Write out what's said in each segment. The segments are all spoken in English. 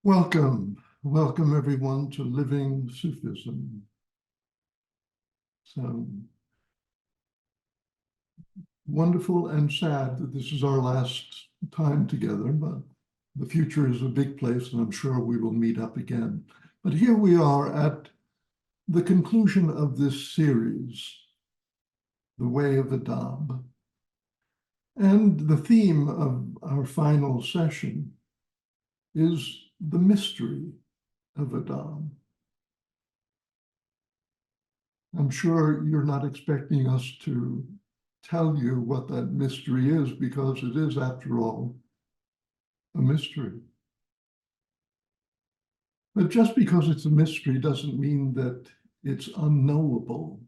Welcome everyone to Living Sufism. So wonderful and sad that this is our last time together, but the future is a big place and I'm sure we will meet up again. But here we are at the conclusion of this series, The Way of Adab. And the theme of our final session is the mystery of Adab. I'm sure you're not expecting us to tell you what that mystery is, because it is, after all, a mystery. But just because it's a mystery doesn't mean that it's unknowable.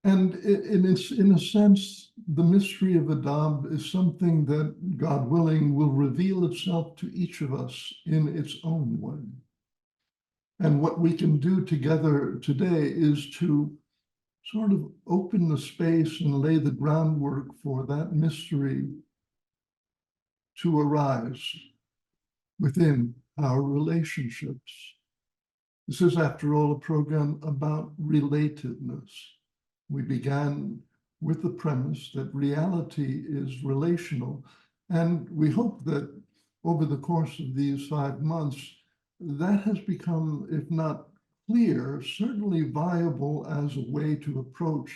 And in a sense, the mystery of Adab is something that, God willing, will reveal itself to each of us in its own way. And what we can do together today is to sort of open the space and lay the groundwork for that mystery to arise within our relationships. This is, after all, a program about relatedness. We began with the premise that reality is relational, and we hope that over the course of these 5 months, that has become, if not clear, certainly viable as a way to approach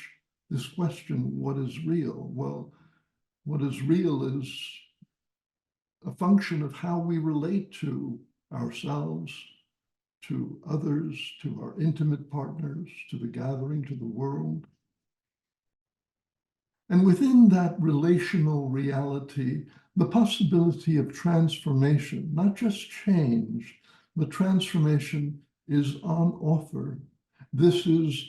this question, what is real? Well, what is real is a function of how we relate to ourselves, to others, to our intimate partners, to the gathering, to the world. And within that relational reality, the possibility of transformation, not just change, but transformation, is on offer. This is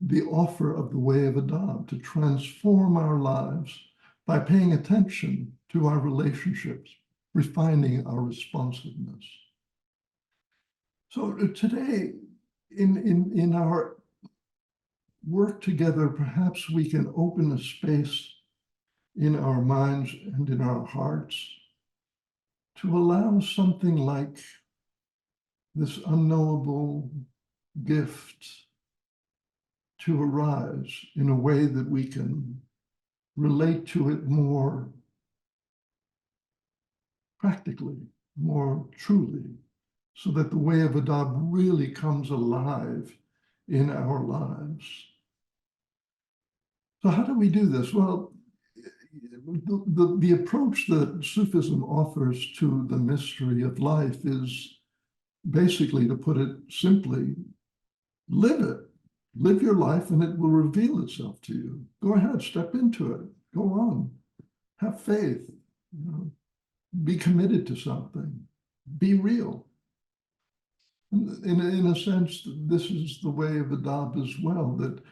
the offer of the Way of Adab, to transform our lives by paying attention to our relationships, refining our responsiveness. So today, in our work together, perhaps we can open a space in our minds and in our hearts to allow something like this unknowable gift to arise in a way that we can relate to it more practically, more truly, so that the Way of Adab really comes alive in our lives. So how do we do this? Well, the approach that Sufism offers to the mystery of life is basically, to put it simply, live it. Live your life and it will reveal itself to you. Go ahead, step into it. Go on. Have faith. Be committed to something. Be real. In a sense, this is the Way of Adab as well, that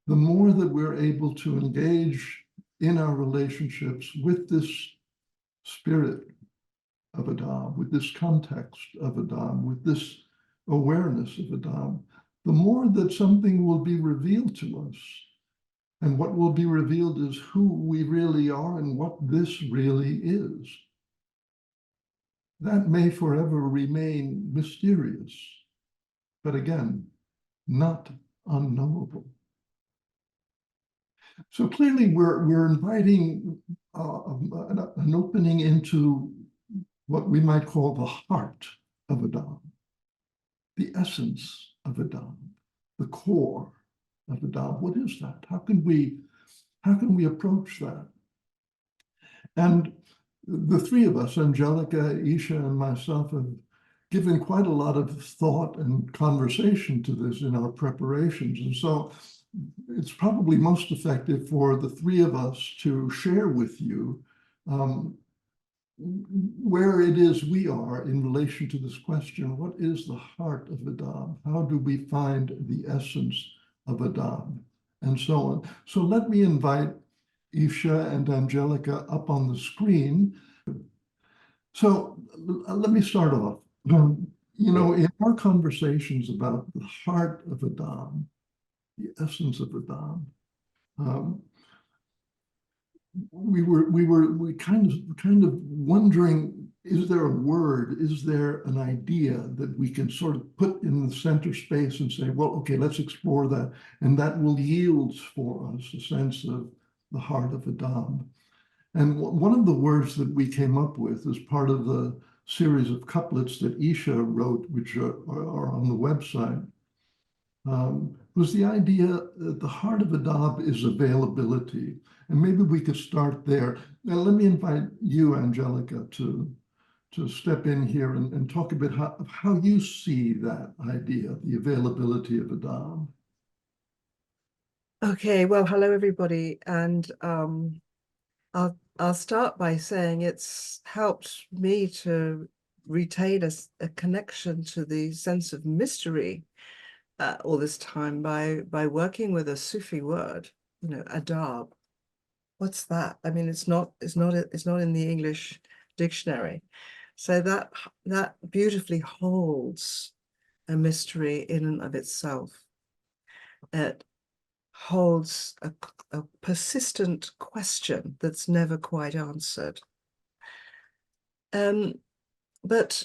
the more that we're able to engage in our relationships with this spirit of Adab, with this context of Adab, with this awareness of Adab, the more that something will be revealed to us. And what will be revealed is who we really are and what this really is. That may forever remain mysterious, but again, not unknowable. So clearly we're inviting an opening into what we might call the heart of Adab, the essence of Adab, the core of Adab. What is that? How can we approach that? And the three of us, Angelica, Isha, and myself, have given quite a lot of thought and conversation to this in our preparations. And so it's probably most effective for the three of us to share with you where it is we are in relation to this question. What is the heart of Adab? How do we find the essence of Adab? And so on. So let me invite Isha and Angelica up on the screen. So let me start off. In our conversations about the heart of Adab, the essence of Adab, we kind of wondering is there a word, is there an idea that we can sort of put in the center space and say, well, okay, let's explore that. And that will yield for us a sense of the heart of Adab. And one of the words that we came up with as part of the series of couplets that Isha wrote, which are on the website, was the idea that the heart of Adab is availability. And maybe we could start there. Now, let me invite you, Angelica, to step in here and talk a bit of how you see that idea, the availability of Adab. Okay, well, hello everybody, and I'll start by saying it's helped me to retain a connection to the sense of mystery all this time by working with a Sufi word, adab. What's that? I mean, it's not in the English dictionary, so that beautifully holds a mystery in and of itself. It holds a persistent question that's never quite answered. But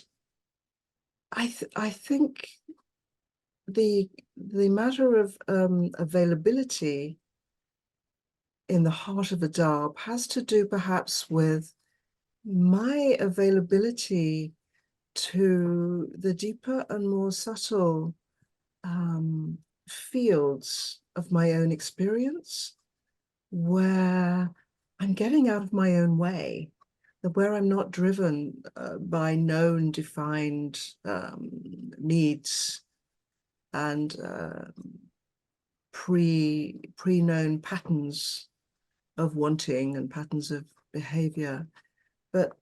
I think the matter of availability in the heart of Adab has to do perhaps with my availability to the deeper and more subtle fields of my own experience, where I'm getting out of my own way, where I'm not driven by known, defined needs and pre-known patterns of wanting and patterns of behavior, but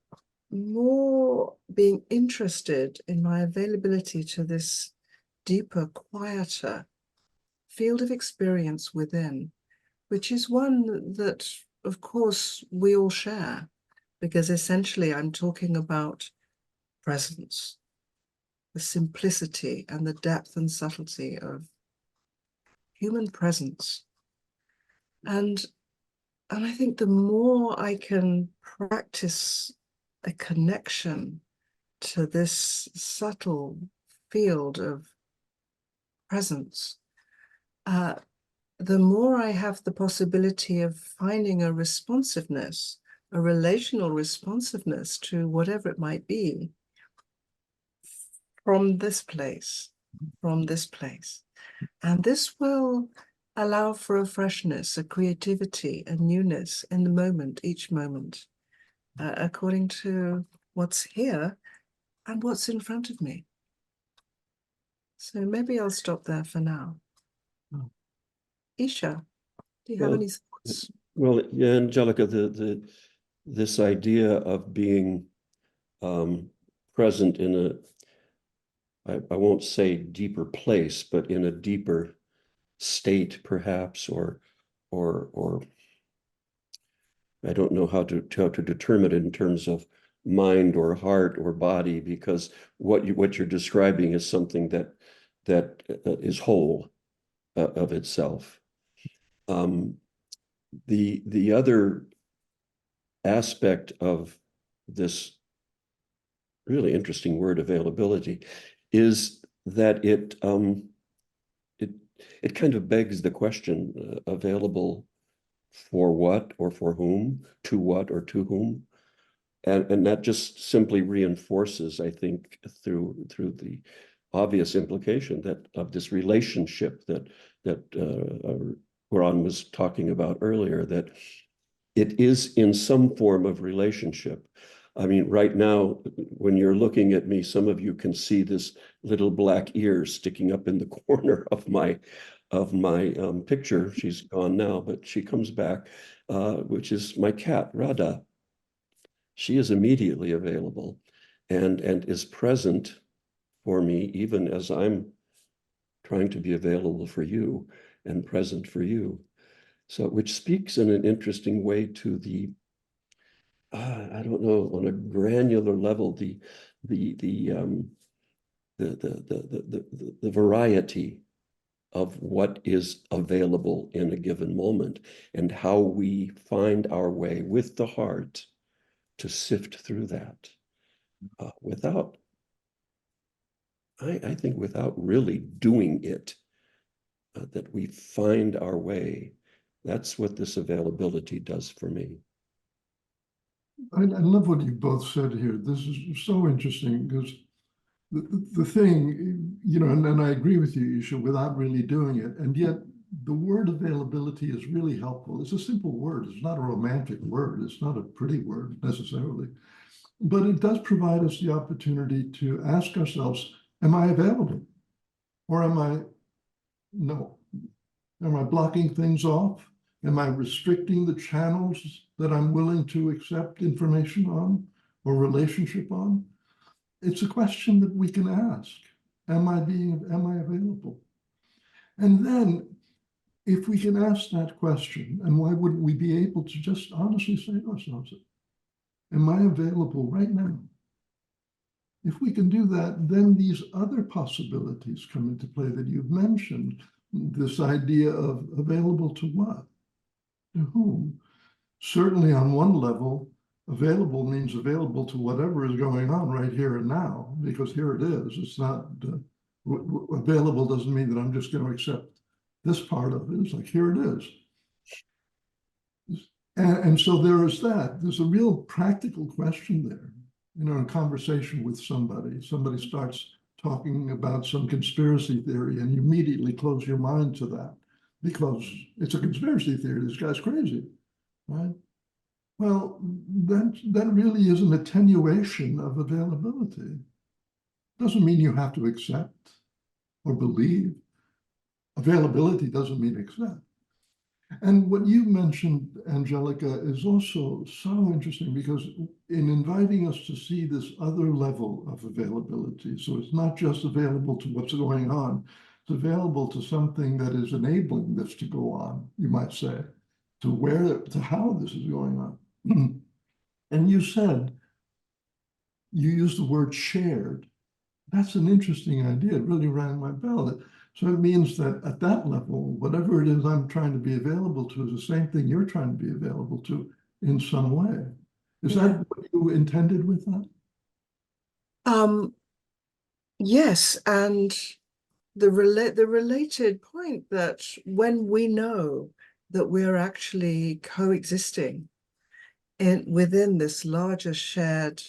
more being interested in my availability to this deeper, quieter field of experience within, which is one that, of course, we all share, because essentially I'm talking about presence, the simplicity and the depth and subtlety of human presence. And I think the more I can practice a connection to this subtle field of presence, the more I have the possibility of finding a responsiveness, a relational responsiveness to whatever it might be from this place. And this will allow for a freshness, a creativity, a newness in the moment, each moment, according to what's here and what's in front of me. So maybe I'll stop there for now. Isha, do you have any thoughts? Well, yeah, Angelica, this idea of being present in I won't say deeper place, but in a deeper state, perhaps, or I don't know how to determine it in terms of mind or heart or body, because what you're describing is something that is whole of itself. The other aspect of this really interesting word, availability, is that it kind of begs the question, available for what or for whom, to what or to whom, and that just simply reinforces, I think, through the obvious implication that of this relationship that Quran was talking about earlier, that it is in some form of relationship. I mean, right now, when you're looking at me, some of you can see this little black ear sticking up in the corner of my picture. She's gone now, but she comes back, which is my cat, Radha. She is immediately available and is present for me, even as I'm trying to be available for you and present for you. So, which speaks in an interesting way to the, I don't know, on a granular level, the variety of what is available in a given moment, and how we find our way with the heart to sift through that. without, I think without really doing it, that we find our way. That's what this availability does for me. I love what you both said here. This is so interesting because the thing, you know, and I agree with you, Isha, without really doing it. And yet the word availability is really helpful. It's a simple word. It's not a romantic word. It's not a pretty word necessarily. But it does provide us the opportunity to ask ourselves, am I available? Or am I no? Am I blocking things off? Am I restricting the channels that I'm willing to accept information on or relationship on? It's a question that we can ask. Am I available? And then if we can ask that question, and why wouldn't we be able to just honestly say to ourselves, am I available right now? If we can do that, then these other possibilities come into play that you've mentioned. This idea of available to what? To whom? Certainly on one level, available means available to whatever is going on right here and now, because here it is. It's not available doesn't mean that I'm just going to accept this part of it. It's like, here it is. And so there is that. There's a real practical question there. You know, in a conversation with somebody starts talking about some conspiracy theory, and you immediately close your mind to that because it's a conspiracy theory. This guy's crazy, right? Well, that really is an attenuation of availability. Doesn't mean you have to accept or believe. Availability doesn't mean accept. And what you mentioned, Angelica, is also so interesting because in inviting us to see this other level of availability, so it's not just available to what's going on, it's available to something that is enabling this to go on, you might say, to how this is going on. And you used the word shared. That's an interesting idea. It really rang my bell. So it means that at that level, whatever it is I'm trying to be available to is the same thing you're trying to be available to in some way. Is that what you intended with that? Yes, and the related point that when we know that we're actually coexisting within this larger shared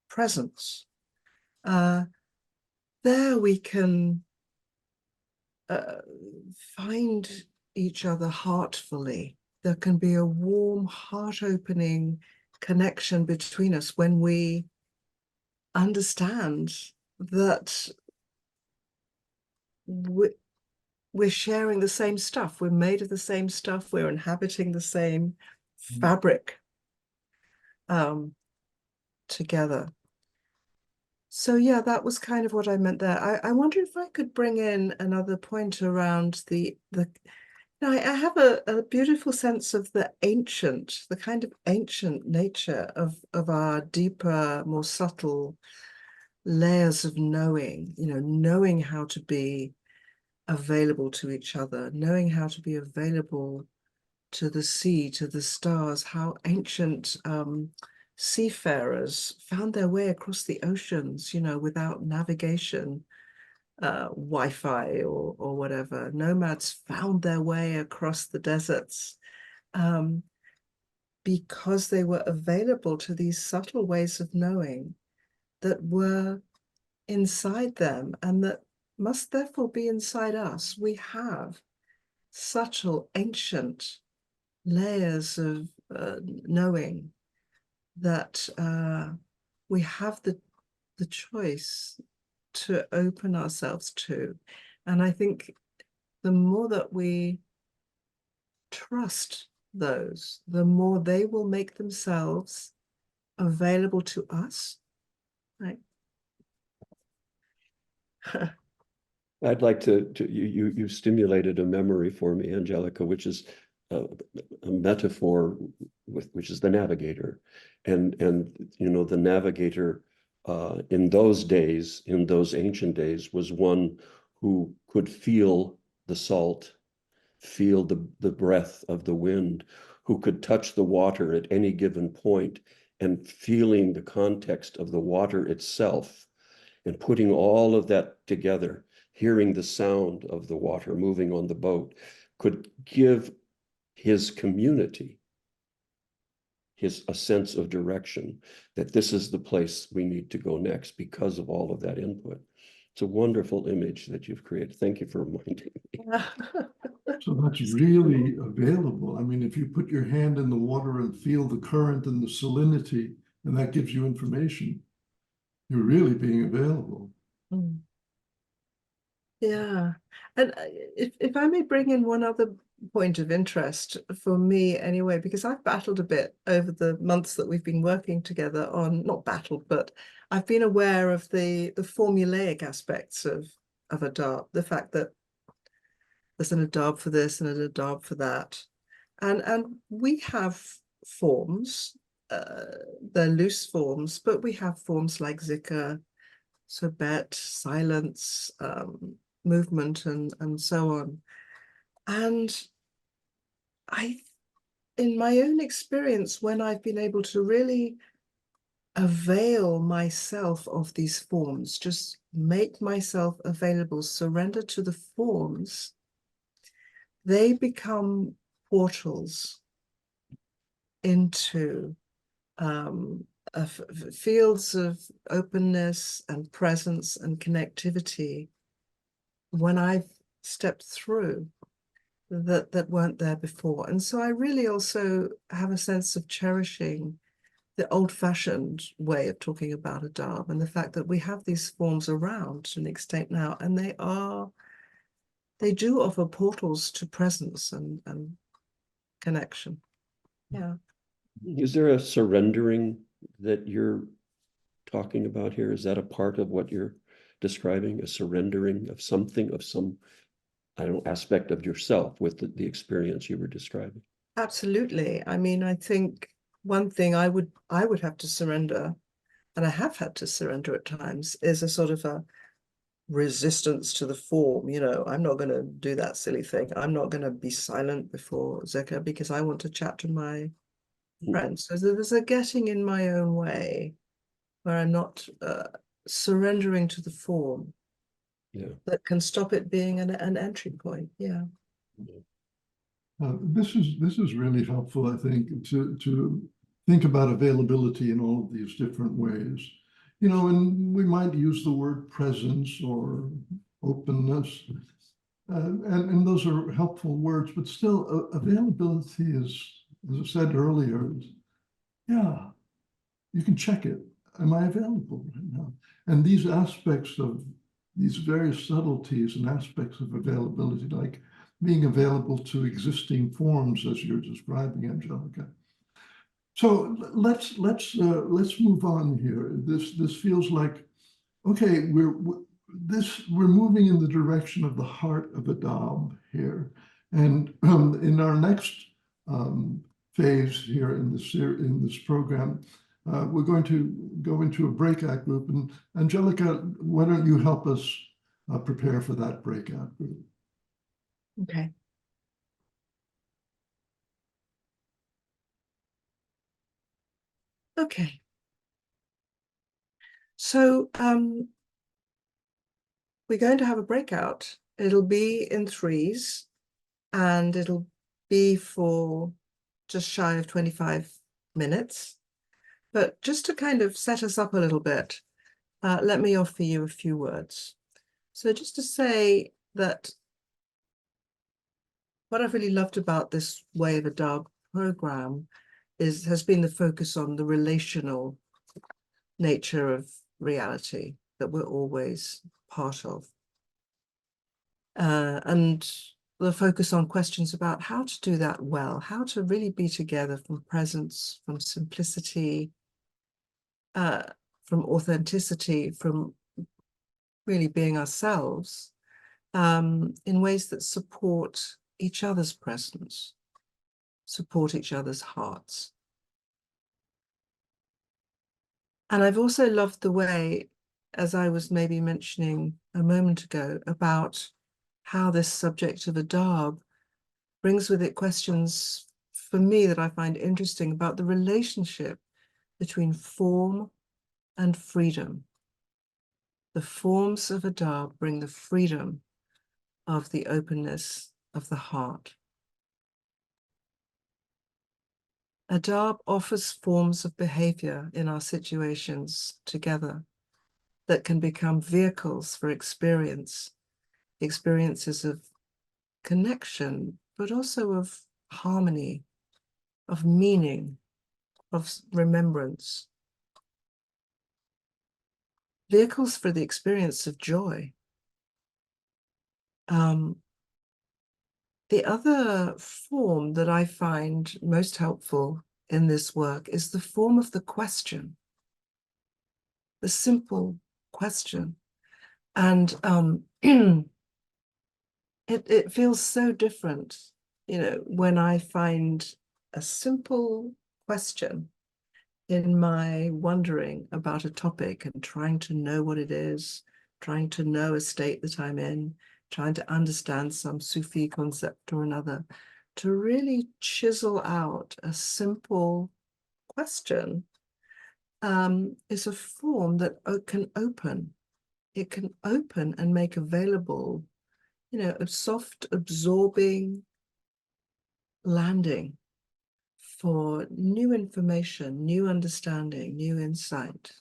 presence, there we can find each other heartfully. There can be a warm, heart-opening connection between us when we understand that we're sharing the same stuff. We're made of the same stuff. We're inhabiting the same fabric together. So yeah, that was kind of what I meant there. I wonder if I could bring in another point around now I have a beautiful sense of the kind of ancient nature of our deeper, more subtle layers of knowing, you know, knowing how to be available to each other, knowing how to be available to the sea, to the stars, how ancient seafarers found their way across the oceans, you know, without navigation, Wi-Fi or whatever. Nomads found their way across the deserts because they were available to these subtle ways of knowing that were inside them and that must therefore be inside us. We have subtle, ancient layers of knowing that we have the choice to open ourselves to. And I think the more that we trust those, the more they will make themselves available to us, right? I'd like to you stimulated a memory for me, Angelica, which is a metaphor which is the navigator, and you know, the navigator in those days, in those ancient days, was one who could feel the salt, feel the breath of the wind, who could touch the water at any given point and feeling the context of the water itself and putting all of that together, hearing the sound of the water moving on the boat, could give his community a sense of direction, that this is the place we need to go next because of all of that input. It's a wonderful image that you've created. Thank you for reminding me. So that's really available. I mean, if you put your hand in the water and feel the current and the salinity, and that gives you information, you're really being available. Mm. Yeah. And if I may bring in one other point of interest for me anyway, because I've battled a bit over the months that we've been working together on, not battled, but I've been aware of the formulaic aspects of Adab, the fact that there's an Adab for this and an Adab for that. And we have forms, they're loose forms, but we have forms like zikr, sobet, silence, movement, and so on. And in my own experience, when I've been able to really avail myself of these forms, just make myself available, surrender to the forms, they become portals into fields of openness and presence and connectivity when I've stepped through that weren't there before. And so I really also have a sense of cherishing the old-fashioned way of talking about Adab and the fact that we have these forms around to an extent now, and they do offer portals to presence and connection. Yeah. Is there a surrendering that you're talking about here? Is that a part of what you're describing, a surrendering of something, of some, I don't know, aspect of yourself with the experience you were describing? Absolutely. I mean, I think one thing I would have to surrender, and I have had to surrender at times, is a sort of a resistance to the form. You know, I'm not going to do that silly thing. I'm not going to be silent before zikr because I want to chat to my friends. So there's a getting in my own way where I'm not surrendering to the form. Yeah. That can stop it being an entry point. Yeah. This is really helpful, I think, to think about availability in all of these different ways. You know, and we might use the word presence or openness, and those are helpful words, but still availability is, as I said earlier, yeah, you can check it. Am I available right now? And these aspects of these various subtleties and aspects of availability, like being available to existing forms, as you're describing, Angelica. So let's move on here. This feels like, okay, we're moving in the direction of the heart of Adab here, and in our next phase here in this program, we're going to go into a breakout group. And Angelica, why don't you help us prepare for that breakout group? Okay. Okay. So we're going to have a breakout. It'll be in threes, and it'll be for just shy of 25 minutes. But just to kind of set us up a little bit, let me offer you a few words. So just to say that what I've really loved about this Way of Adab program has been the focus on the relational nature of reality that we're always part of. And the focus on questions about how to do that well, how to really be together from presence, from simplicity, from authenticity, from really being ourselves, in ways that support each other's presence, support each other's hearts. And I've also loved the way, as I was maybe mentioning a moment ago, about how this subject of Adab brings with it questions for me that I find interesting about the relationship between form and freedom. The forms of Adab bring the freedom of the openness of the heart. Adab offers forms of behavior in our situations together that can become vehicles for experiences of connection, but also of harmony, of meaning, of remembrance. Vehicles for the experience of joy. The other form that I find most helpful in this work is the form of the question, the simple question. And it feels so different, when I find a simple question in my wondering about a topic and trying to know what it is, trying to know a state that I'm in, trying to understand some Sufi concept or another, to really chisel out a simple question is a form that can open. It can open and make available, a soft, absorbing landing for new information, new understanding, new insight,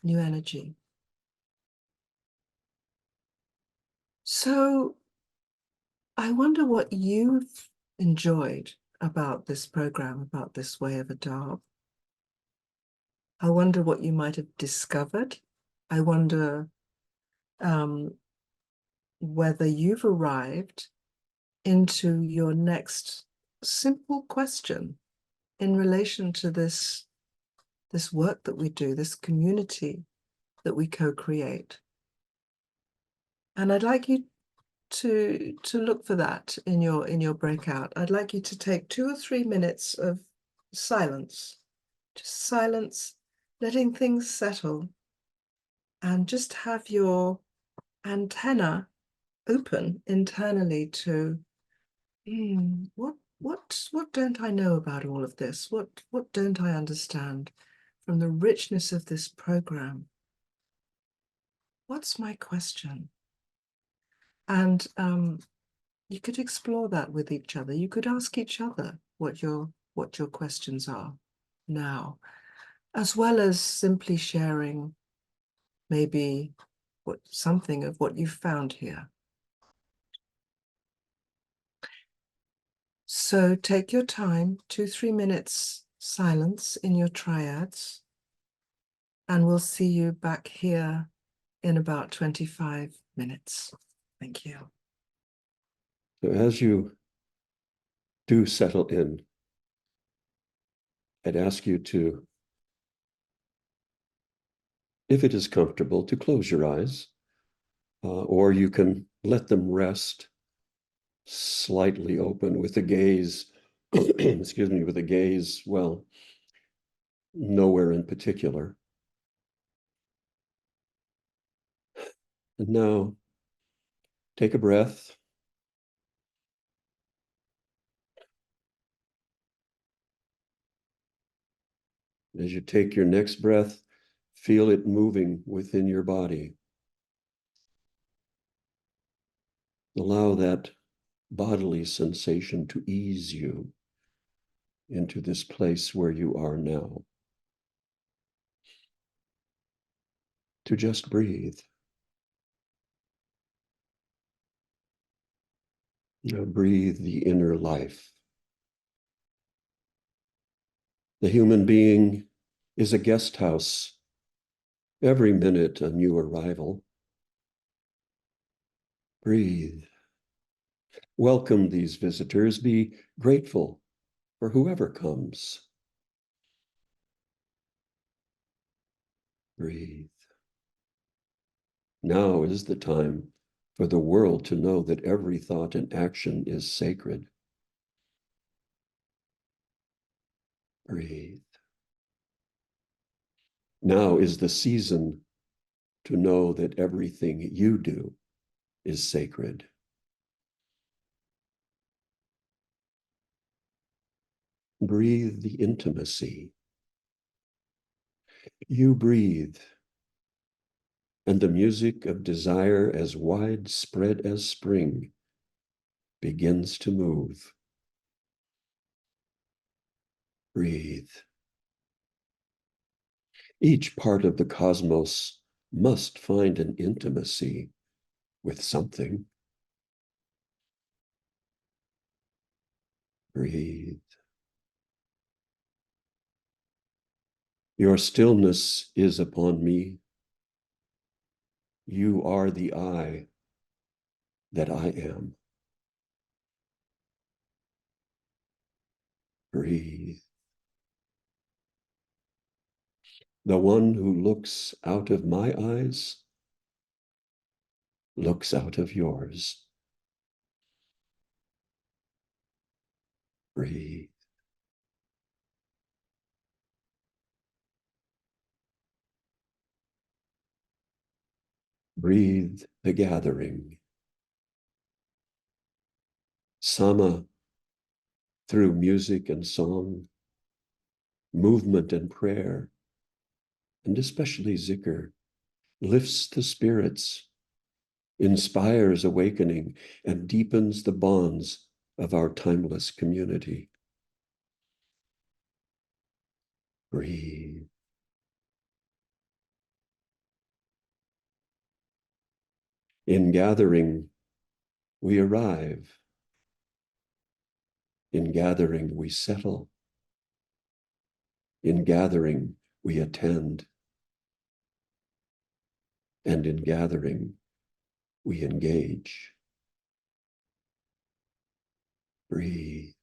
new energy. So I wonder what you've enjoyed about this program, about this Way of Adab. I wonder what you might have discovered. I wonder whether you've arrived into your next simple question in relation to this work that we do, this community that we co-create. And I'd like you to look for that in your breakout. I'd like you to take 2 or 3 minutes of silence, just silence, letting things settle, and just have your antenna open internally to what don't I know about all of this? What don't I understand from the richness of this program? What's my question? And you could explore that with each other. You could ask each other what your questions are now, as well as simply sharing maybe something of what you found here. So take your time, 2-3 minutes silence in your triads, and we'll see you back here in about 25 minutes. Thank you. So as you do settle in, I'd ask you to, if it is comfortable, to close your eyes, or you can let them rest slightly open with the gaze, excuse me, with the gaze, well, nowhere in particular. And now take a breath. As you take your next breath, feel it moving within your body. Allow that bodily sensation to ease you into this place where you are now. To just breathe. Now breathe the inner life. The human being is a guest house. Every minute a new arrival. Breathe. Welcome these visitors. Be grateful for whoever comes. Breathe. Now is the time for the world to know that every thought and action is sacred. Breathe. Now is the season to know that everything you do is sacred. Breathe the intimacy. You breathe, and the music of desire as widespread as spring begins to move. Breathe. Each part of the cosmos must find an intimacy with something. Breathe. Your stillness is upon me. You are the I that I am. Breathe. The one who looks out of my eyes looks out of yours. Breathe. Breathe the gathering. Sama through music and song, movement and prayer, and especially zikr, lifts the spirits, inspires awakening, and deepens the bonds of our timeless community. Breathe. In gathering, we arrive. In gathering, we settle. In gathering, we attend. And in gathering, we engage. Breathe.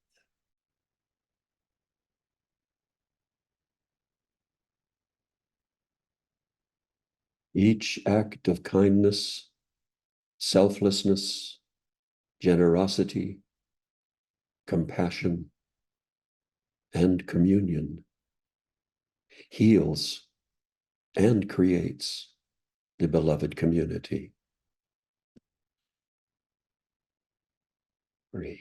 Each act of kindness, selflessness, generosity, compassion, and communion heals and creates the beloved community. Breathe.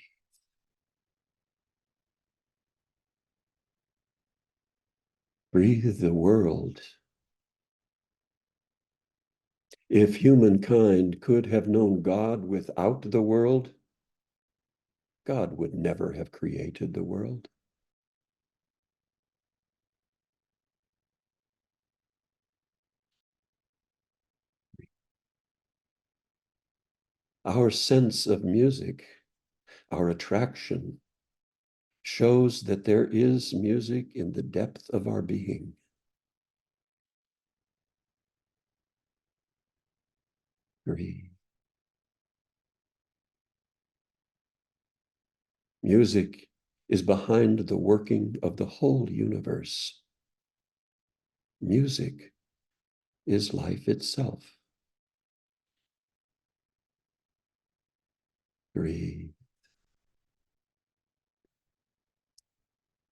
Breathe the world. If humankind could have known God without the world, God would never have created the world. Our sense of music, our attraction, shows that there is music in the depth of our being. Breathe. Music is behind the working of the whole universe. Music is life itself. Breathe.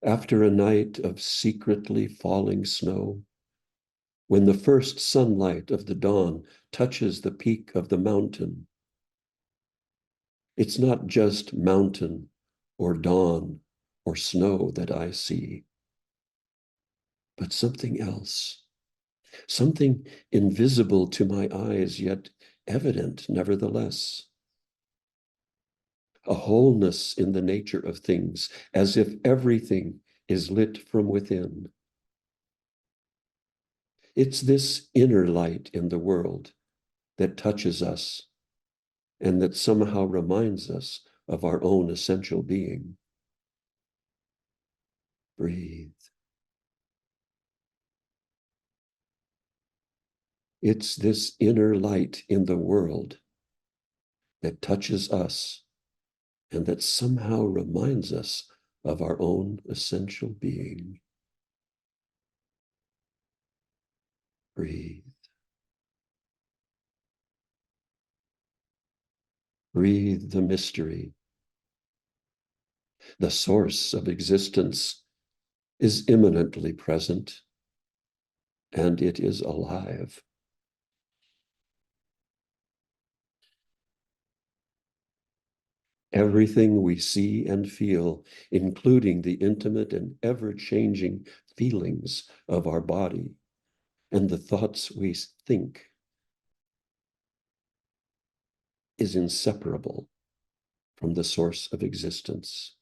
After a night of secretly falling snow, when the first sunlight of the dawn touches the peak of the mountain, it's not just mountain or dawn or snow that I see, but something else, something invisible to my eyes, yet evident nevertheless. A wholeness in the nature of things, as if everything is lit from within. It's this inner light in the world that touches us and that somehow reminds us of our own essential being. Breathe. It's this inner light in the world that touches us and that somehow reminds us of our own essential being. Breathe. Breathe the mystery. The source of existence is immanently present, and it is alive. Everything we see and feel, including the intimate and ever-changing feelings of our body, and the thoughts we think is inseparable from the source of existence.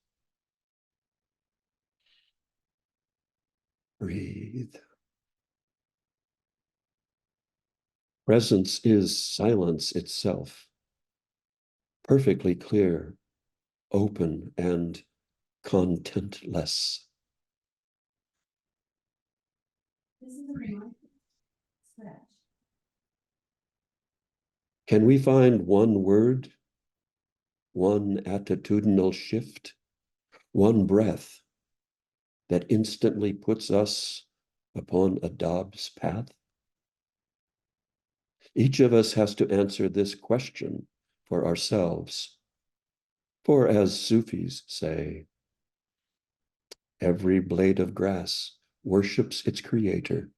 Breathe. Presence is silence itself, perfectly clear, open, and contentless. This is a real stretch. Can we find one word, one attitudinal shift, one breath that instantly puts us upon Adab's path? Each of us has to answer this question for ourselves. For as Sufis say, every blade of grass worships its creator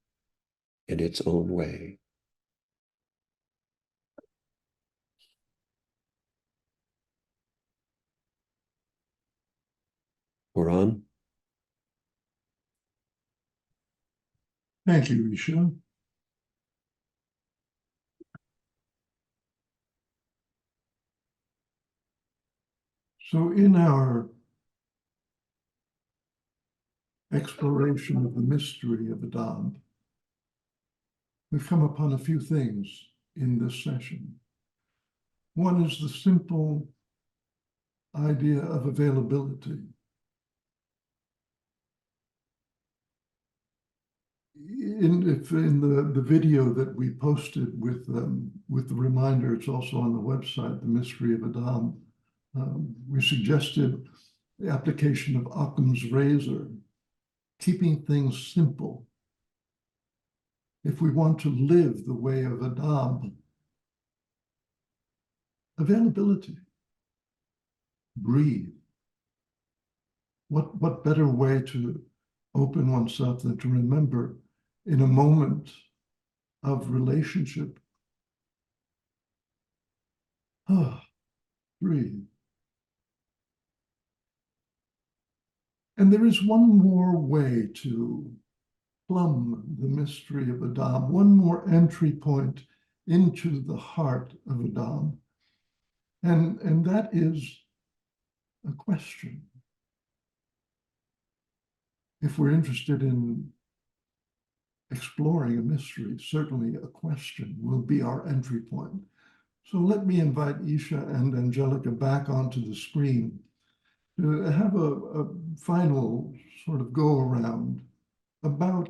in its own way. Quran. Thank you, Isha. So in our exploration of the mystery of Adab, we've come upon a few things in this session. One is the simple idea of availability. In the video that we posted with the reminder, it's also on the website, The Mystery of Adab, we suggested the application of Occam's razor, keeping things simple. If we want to live the way of Adab, availability, breathe. What better way to open oneself than to remember in a moment of relationship? Breathe. And there is one more way to plumb the mystery of Adab, one more entry point into the heart of Adab, and that is a question. If we're interested in exploring a mystery, certainly a question will be our entry point. So let me invite Isha and Angelica back onto the screen to have a final sort of go around about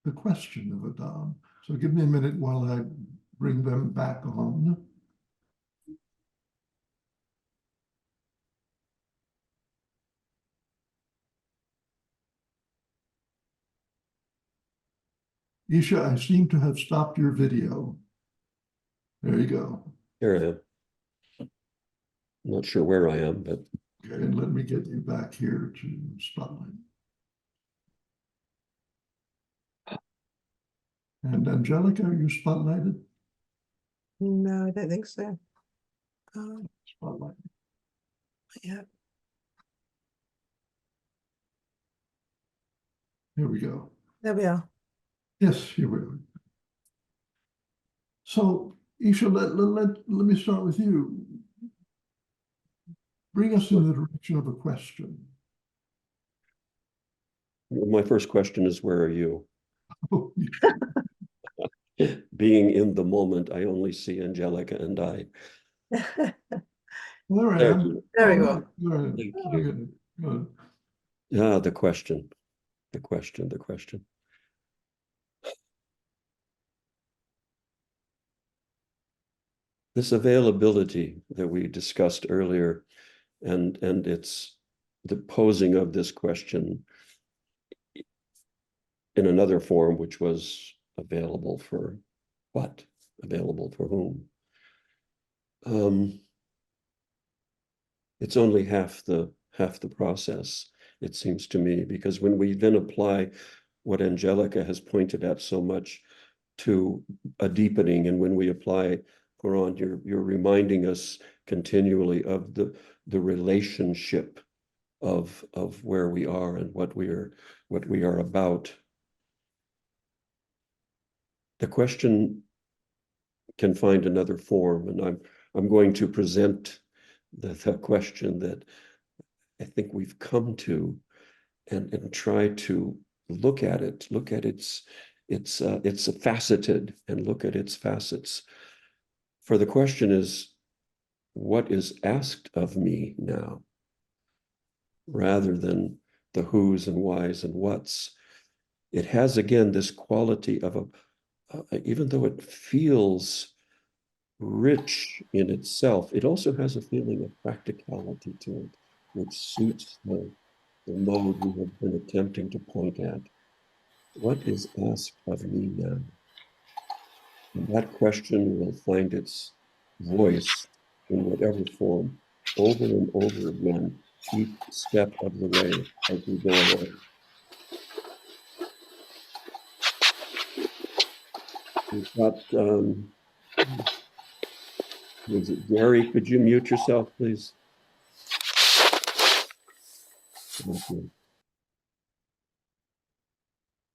the question of Adab. So give me a minute while I bring them back on. Isha, I seem to have stopped your video. There you go. Here I am. I'm not sure where I am, but Okay, and let me get you back here to Spotlight. And Angelica, are you spotlighted? No, I don't think so. Spotlight. Yeah. Here we go. There we are. Yes, here we are. So, Isha, let me start with you. Bring us in the direction of a question. my first question is, where are you? Being in the moment, I only see Angelica and I. There I There am. you There we All go. right. Thank Good. Good. the question. This availability that we discussed earlier, and it's the posing of this question in another form, which was available for what? Available for whom? It's only half the process, it seems to me, because when we then apply what Angelica has pointed at so much to a deepening, and when we apply Quran, you're reminding us continually of the relationship of where we are and what we are about. the question can find another form, and I'm going to present the question that I think we've come to, and try to look at it, it's faceted, and look at its facets. For the question is, what is asked of me now, rather than the who's and why's and what's. It has, again, this quality of even though it feels rich in itself, it also has a feeling of practicality to it, which suits the mode we have been attempting to point at. What is asked of me now? And that question will find its voice in whatever form over and over again, each step of the way as we go along. We've got, was it Gary? Could you mute yourself, please? Thank you.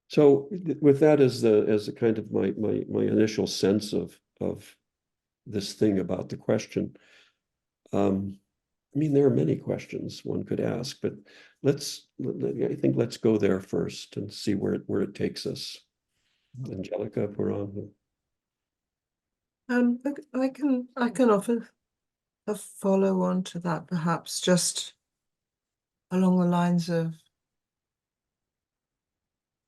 So with that as a kind of my initial sense of this thing about the question, I mean, there are many questions one could ask, but I think let's go there first and see where it takes us. Angelica, if we're on. I can offer a follow on to that, perhaps just along the lines of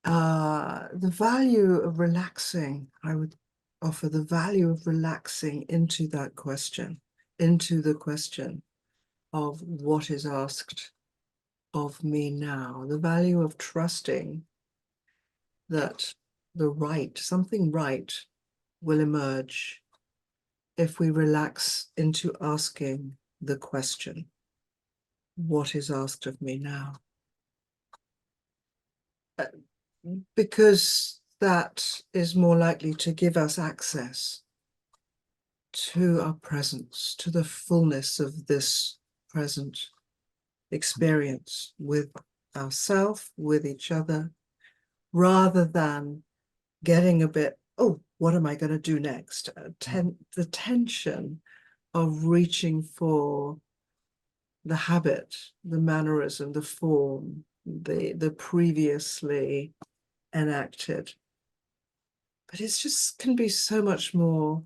the value of relaxing. I would offer the value of relaxing into that question, into the question of what is asked of me now, the value of trusting that something right will emerge if we relax into asking the question, what is asked of me now? Because that is more likely to give us access to our presence, to the fullness of this present experience with ourselves, with each other, rather than getting a bit, oh, what am I going to do next? The tension of reaching for the habit, the mannerism, the form, the previously enacted. But it's just can be so much more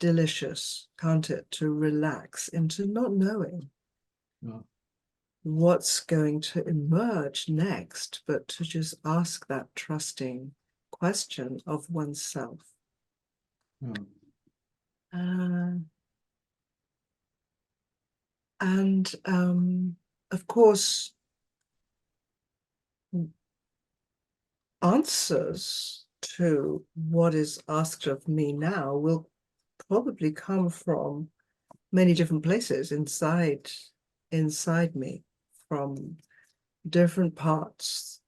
delicious, can't it, to relax into not knowing what's going to emerge next, but to just ask that trusting question of oneself. And of course, answers to what is asked of me now will probably come from many different places inside me, from different parts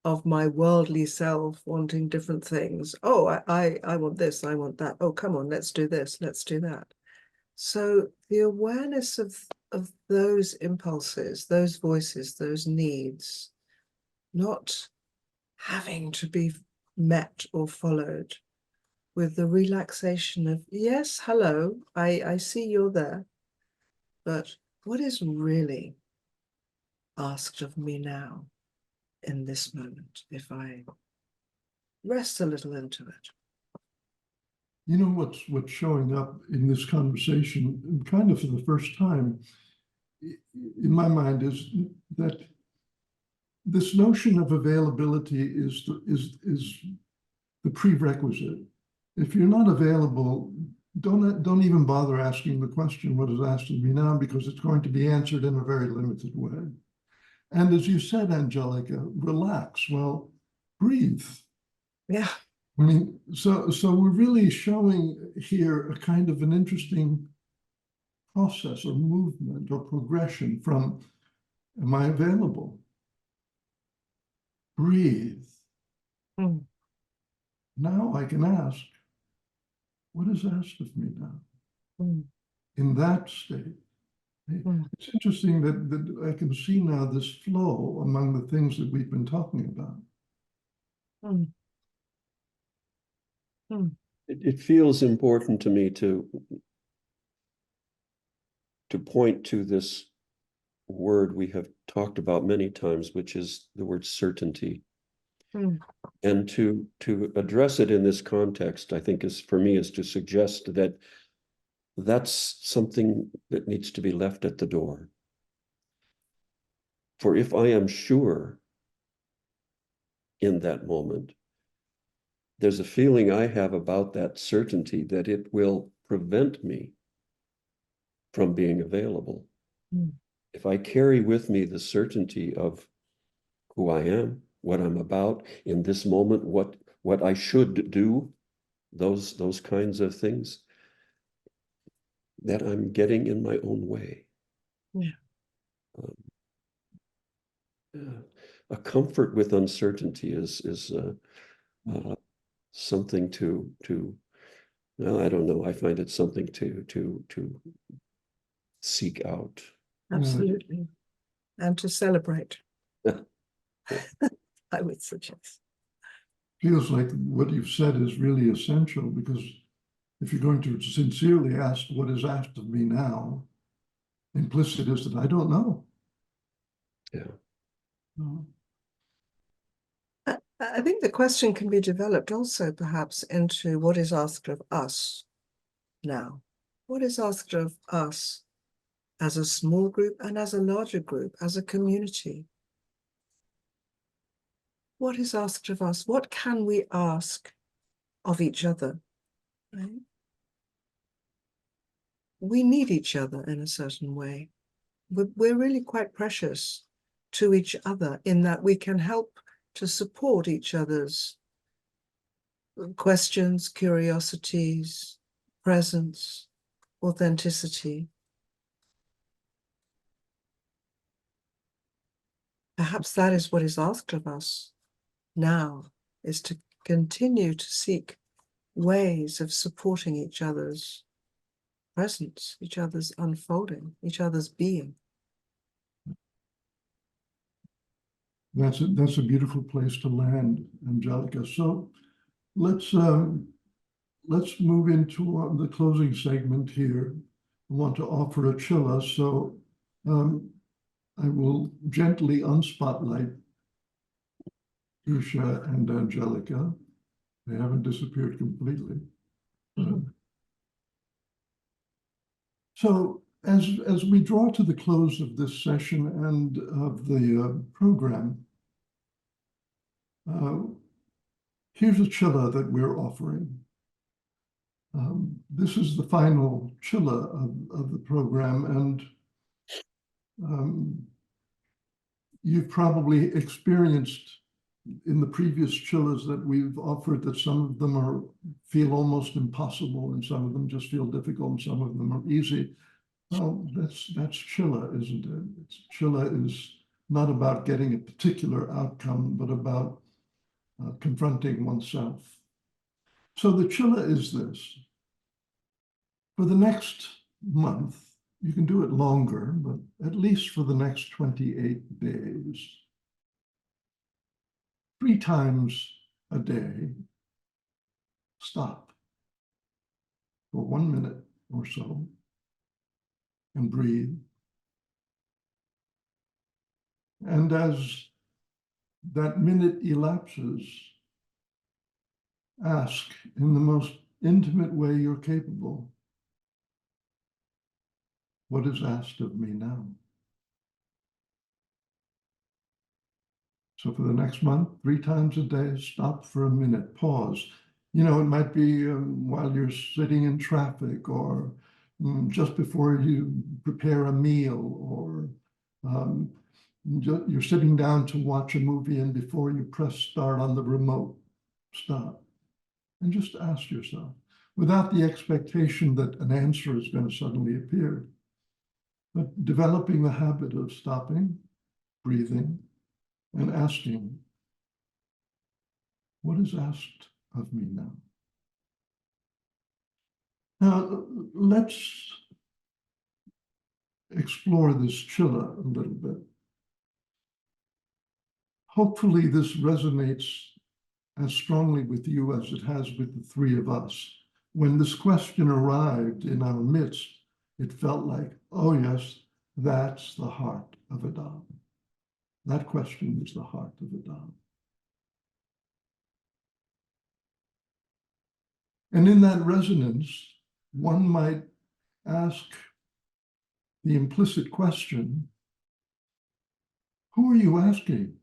of my worldly self wanting different things. Oh, I want this, I want that. Oh, come on, let's do this, let's do that. So the awareness of those impulses, those voices, those needs, not having to be met or followed with the relaxation of, yes, hello, I see you're there, but what is really asked of me now in this moment, if I rest a little into it? You know what's showing up in this conversation, kind of for the first time, in my mind, is that this notion of availability is the prerequisite. If you're not available, don't even bother asking the question, what is asked of me now, because it's going to be answered in a very limited way. And as you said, Angelica, relax. Well, breathe. Yeah. I mean, so we're really showing here a kind of an interesting process or movement or progression from, am I available? Breathe. Mm. Now I can ask, what is asked of me now? Mm. In that state. It's interesting that I can see now this flow among the things that we've been talking about. Mm. It feels important to me to point to this word we have talked about many times, which is the word certainty. And to address it in this context, I think is, for me, is to suggest that that's something that needs to be left at the door. For if I am sure in that moment, there's a feeling I have about that certainty that it will prevent me from being available. If I carry with me the certainty of who I am, what I'm about in this moment, what I should do, those kinds of things, that I'm getting in my own way. A comfort with uncertainty is something to well, I don't know. I find it something to seek out. Absolutely. And to celebrate, I would suggest. Feels like what you've said is really essential, because if you're going to sincerely ask what is asked of me now, implicit is that I don't know. Yeah. I think the question can be developed also perhaps into what is asked of us now. What is asked of us as a small group and as a larger group, as a community? What is asked of us? What can we ask of each other? Right? We need each other in a certain way. We're really quite precious to each other in that we can help to support each other's questions, curiosities, presence, authenticity. Perhaps that is what is asked of us now, is to continue to seek ways of supporting each other's presence, each other's unfolding, each other's being. That's a beautiful place to land, Angelica. So let's move into the closing segment here. I want to offer a chilla, so I will gently unspotlight Usha and Angelica. They haven't disappeared completely. So as we draw to the close of this session and of the program, here's a chilla that we're offering. This is the final chilla of the program, and you've probably experienced in the previous chillas that we've offered that some of them feel almost impossible, and some of them just feel difficult, and some of them are easy. Well, that's chilla, isn't it? Chilla is not about getting a particular outcome, but about confronting oneself. So the chilla is this. For the next month, you can do it longer, but at least for the next 28 days, 3 times a day, stop for 1 minute or so and breathe. And as that minute elapses, ask in the most intimate way you're capable, what is asked of me now? So for the next month, 3 times a day, stop for a minute, pause. You know, it might be while you're sitting in traffic, or just before you prepare a meal, or you're sitting down to watch a movie, and before you press start on the remote, stop. And just ask yourself, without the expectation that an answer is going to suddenly appear, but developing the habit of stopping, breathing, and asking, what is asked of me now? Now, let's explore this chilla a little bit. Hopefully this resonates as strongly with you as it has with the three of us. When this question arrived in our midst, it felt like, oh yes, that's the heart of Adab. That question is the heart of Adab. And in that resonance, one might ask the implicit question, who are you asking?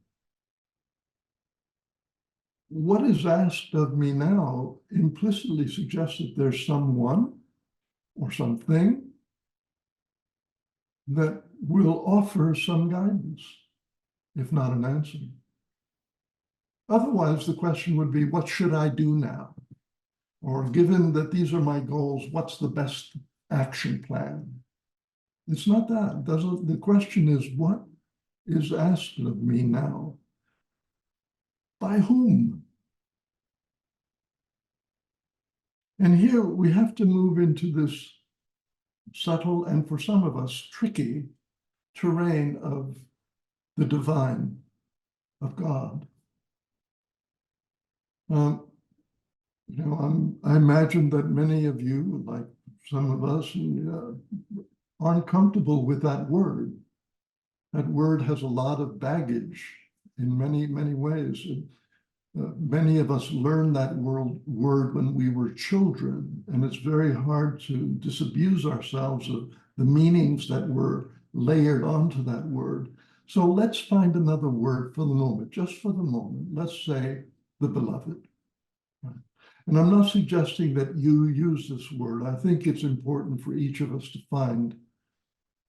What is asked of me now implicitly suggests that there's someone or something that will offer some guidance, if not an answer. Otherwise, the question would be, what should I do now? Or given that these are my goals, what's the best action plan? It's not that. The question is, what is asked of me now? By whom? And here we have to move into this subtle and, for some of us, tricky terrain of the divine, of God. I imagine that many of you, like some of us, aren't comfortable with that word. That word has a lot of baggage in many, many ways. Many of us learned that word when we were children, and it's very hard to disabuse ourselves of the meanings that were layered onto that word. So let's find another word for the moment, just for the moment. Let's say the beloved. And I'm not suggesting that you use this word. I think it's important for each of us to find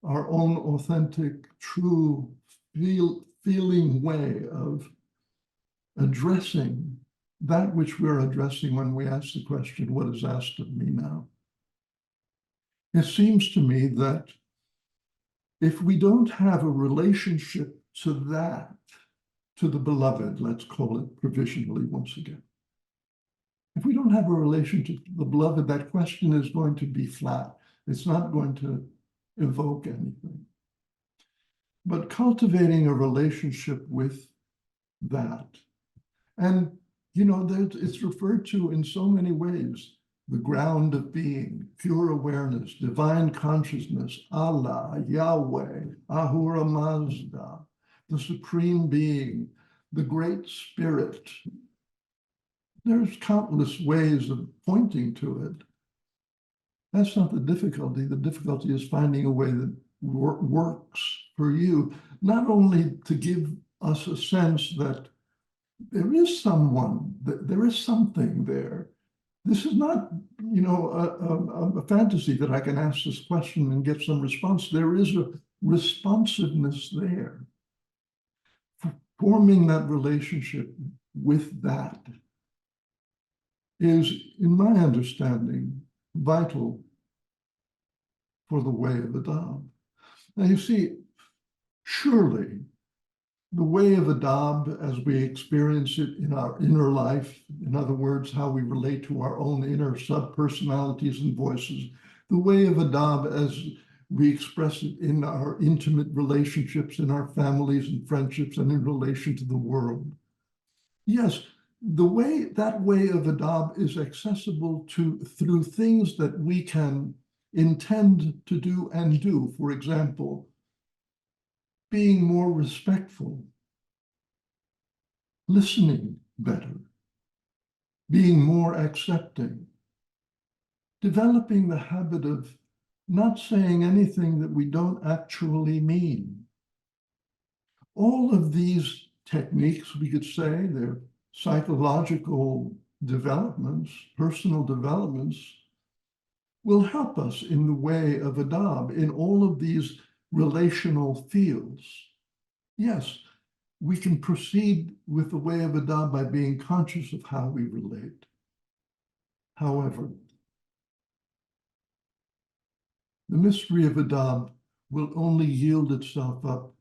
our own authentic, true, feeling way of addressing that which we're addressing when we ask the question, what is asked of me now? It seems to me that if we don't have a relationship to that, to the beloved, let's call it provisionally once again, if we don't have a relationship to the beloved, that question is going to be flat. It's not going to evoke anything. But cultivating a relationship with that, and it's referred to in so many ways: the ground of being, pure awareness, divine consciousness, Allah, Yahweh, Ahura Mazda, the supreme being, the great spirit. There's countless ways of pointing to it. That's not the difficulty. The difficulty is finding a way that works for you, not only to give us a sense that there is someone, that there is something there. This is not, a fantasy that I can ask this question and get some response. There is a responsiveness there. Forming that relationship with that is, in my understanding, vital for the way of Adab. Now, you see, surely the way of Adab, as we experience it in our inner life, in other words, how we relate to our own inner sub-personalities and voices, the way of Adab as we express it in our intimate relationships, in our families and friendships, and in relation to the world. Yes, that way of Adab is accessible through things that we can intend to do and do. For example, being more respectful, listening better, being more accepting, developing the habit of not saying anything that we don't actually mean. All of these techniques, we could say, they're psychological developments, personal developments, will help us in the way of Adab in all of these relational fields. Yes, we can proceed with the way of Adab by being conscious of how we relate. However, the mystery of Adab will only yield itself up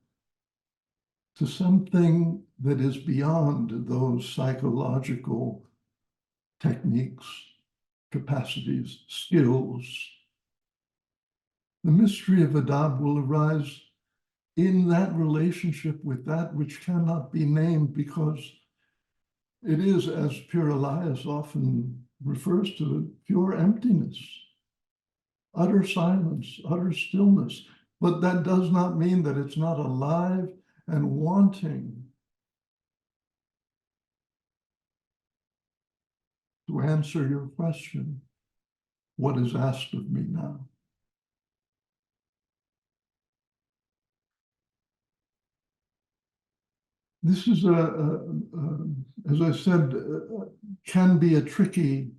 to something that is beyond those psychological techniques, capacities, skills. The mystery of Adab will arise in that relationship with that which cannot be named, because It is, as Pure Elias often refers to it, pure emptiness, utter silence, utter stillness. But that does not mean that it's not alive and wanting to answer your question, what is asked of me now? This is as I said, can be a tricky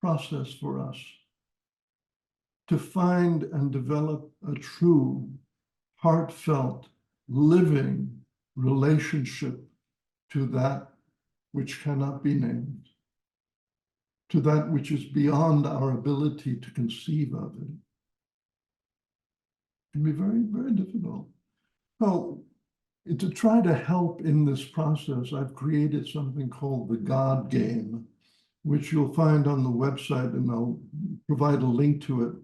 process for us to find and develop a true, heartfelt, living relationship to that which cannot be named, to that which is beyond our ability to conceive of it. It can be very, very difficult. So, to try to help in this process, I've created something called the God Game, which you'll find on the website, and I'll provide a link to it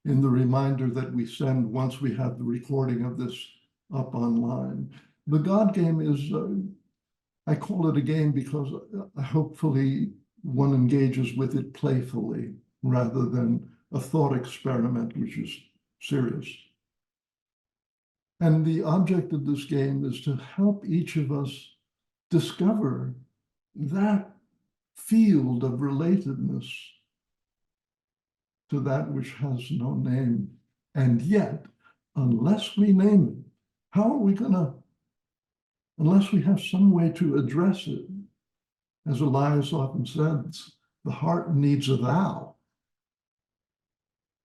in the reminder that we send once we have the recording of this up online. The God Game is, I call it a game because hopefully one engages with it playfully rather than a thought experiment, which is serious. And the object of this game is to help each of us discover that field of relatedness to that which has no name. And yet, unless we name it, how are we going to, unless we have some way to address it? As Elias often says, the heart needs a thou.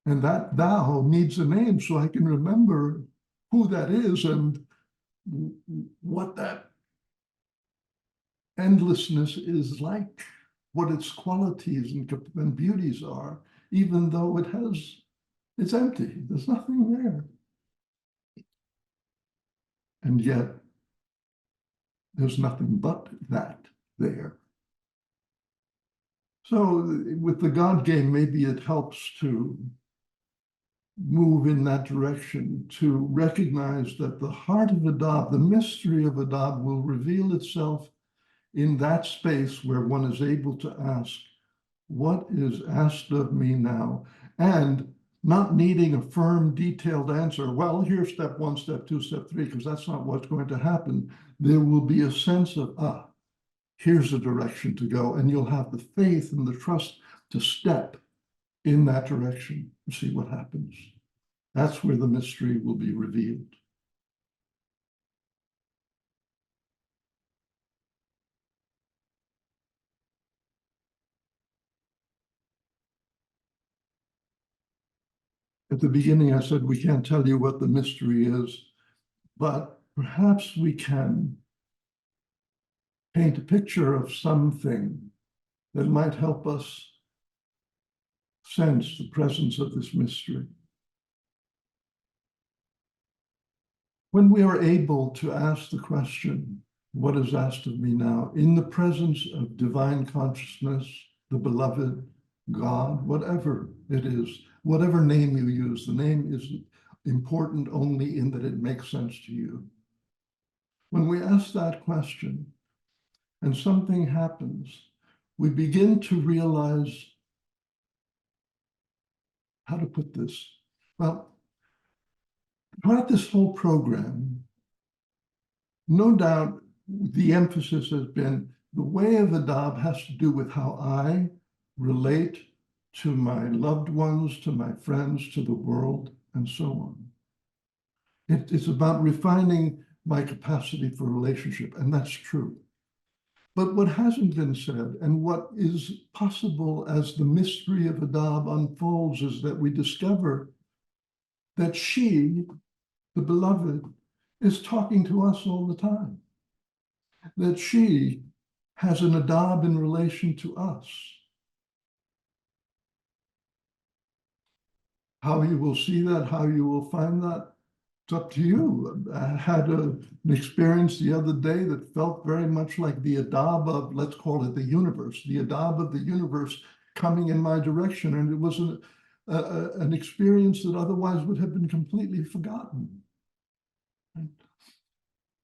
And that thou needs a name so I can remember who that is and what that endlessness is like, what its qualities and beauties are, even though it's empty, there's nothing there. And yet, there's nothing but that there. So with the God Game, maybe it helps to move in that direction, to recognize that the heart of Adab, the mystery of Adab, will reveal itself in that space where one is able to ask, what is asked of me now? And not needing a firm, detailed answer. Well, here's step one, step two, step three, because that's not what's going to happen. There will be a sense of, here's a direction to go. And you'll have the faith and the trust to step in that direction and see what happens. That's where the mystery will be revealed. At the beginning, I said we can't tell you what the mystery is, but perhaps we can paint a picture of something that might help us sense the presence of this mystery. When we are able to ask the question, what is asked of me now, in the presence of divine consciousness, the beloved, God, whatever it is, whatever name you use, the name is important only in that it makes sense to you. When we ask that question and something happens, we begin to realize, how to put this? Well, throughout this whole program, no doubt the emphasis has been the way of Adab has to do with how I relate to my loved ones, to my friends, to the world, and so on. It's about refining my capacity for relationship, and that's true. But what hasn't been said, and what is possible as the mystery of Adab unfolds, is that we discover that she, the beloved, is talking to us all the time. That she has an Adab in relation to us. How you will see that, how you will find that, it's up to you. I had an experience the other day that felt very much like the Adab of, let's call it the universe, the Adab of the universe coming in my direction. And it was an experience that otherwise would have been completely forgotten.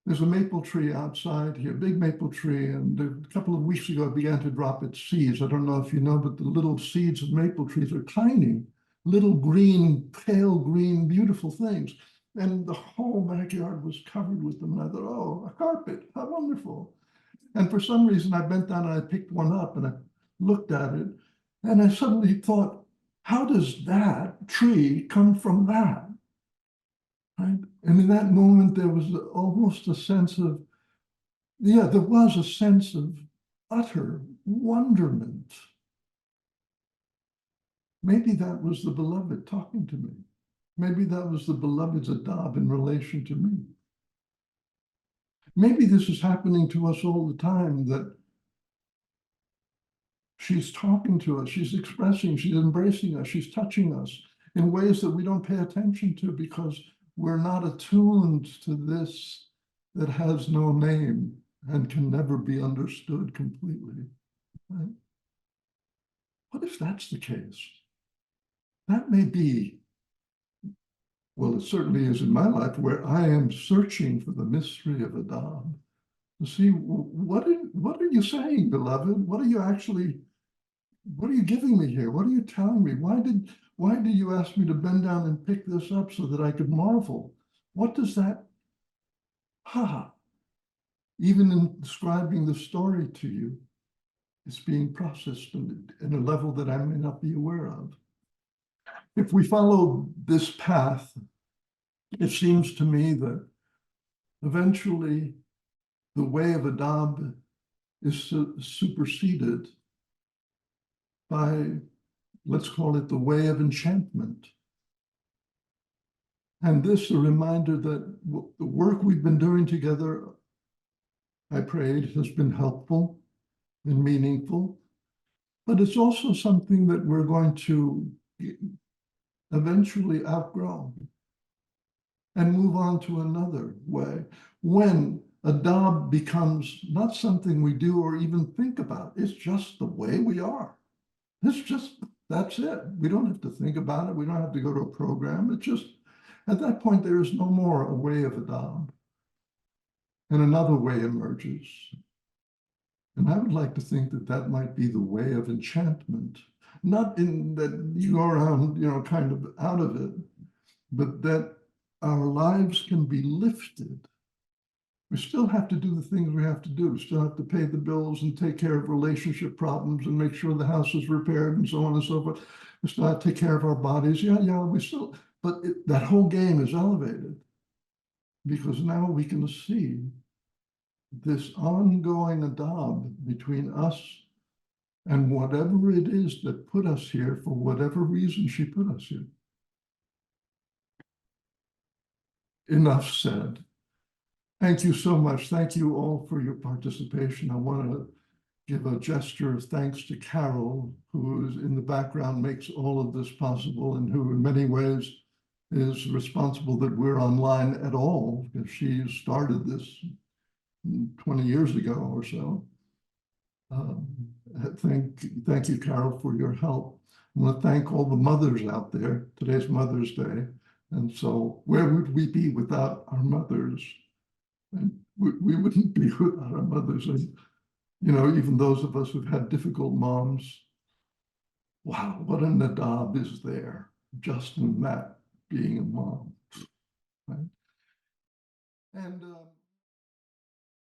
there's a maple tree outside here, big maple tree, and a couple of weeks ago it began to drop its seeds. I don't know if you know, but the little seeds of maple trees are tiny, little green, pale green, beautiful things. And the whole backyard was covered with them. And I thought, oh, a carpet, how wonderful. And for some reason, I bent down and I picked one up and I looked at it. And I suddenly thought, how does that tree come from that? Right? And in that moment, there was almost a sense of, yeah, there was a sense of utter wonderment. Maybe that was the beloved talking to me. Maybe that was the beloved's adab in relation to me. Maybe this is happening to us all the time, that she's talking to us, she's expressing, she's embracing us, she's touching us in ways that we don't pay attention to because we're not attuned to this that has no name and can never be understood completely. Right? What if that's the case? That may be, well, it certainly is in my life, where I am searching for the mystery of Adab to see what are you saying, beloved? What are you giving me here? What are you telling me? Why did you ask me to bend down and pick this up so that I could marvel? What does that, even in describing the story to you, it's being processed in a level that I may not be aware of. If we follow this path, it seems to me that eventually the way of Adab is superseded by, let's call it the way of enchantment. And this a reminder that the work we've been doing together, I prayed, has been helpful and meaningful, but it's also something that we're going to eventually outgrow and move on to another way. When Adab becomes not something we do or even think about, it's just the way we are. That's it. We don't have to think about it. We don't have to go to a program. It's just, at that point, there is no more a way of Adab. And another way emerges. And I would like to think that that might be the way of enchantment. Not in that you go around, kind of out of it, but that our lives can be lifted. We still have to do the things we have to do. We still have to pay the bills and take care of relationship problems and make sure the house is repaired and so on and so forth. We still have to take care of our bodies. But that whole game is elevated because now we can see this ongoing adab between us and whatever it is that put us here for whatever reason she put us here. Enough said. Thank you so much. Thank you all for your participation. I want to give a gesture of thanks to Carol, who is in the background, makes all of this possible, and who in many ways is responsible that we're online at all, because she started this 20 years ago or so. Thank you, Carol, for your help. I want to thank all the mothers out there. Today's Mother's Day. And so where would we be without our mothers? And we wouldn't be without our mothers. And, even those of us who've had difficult moms, wow, what an adab is there just in that being a mom. Right? And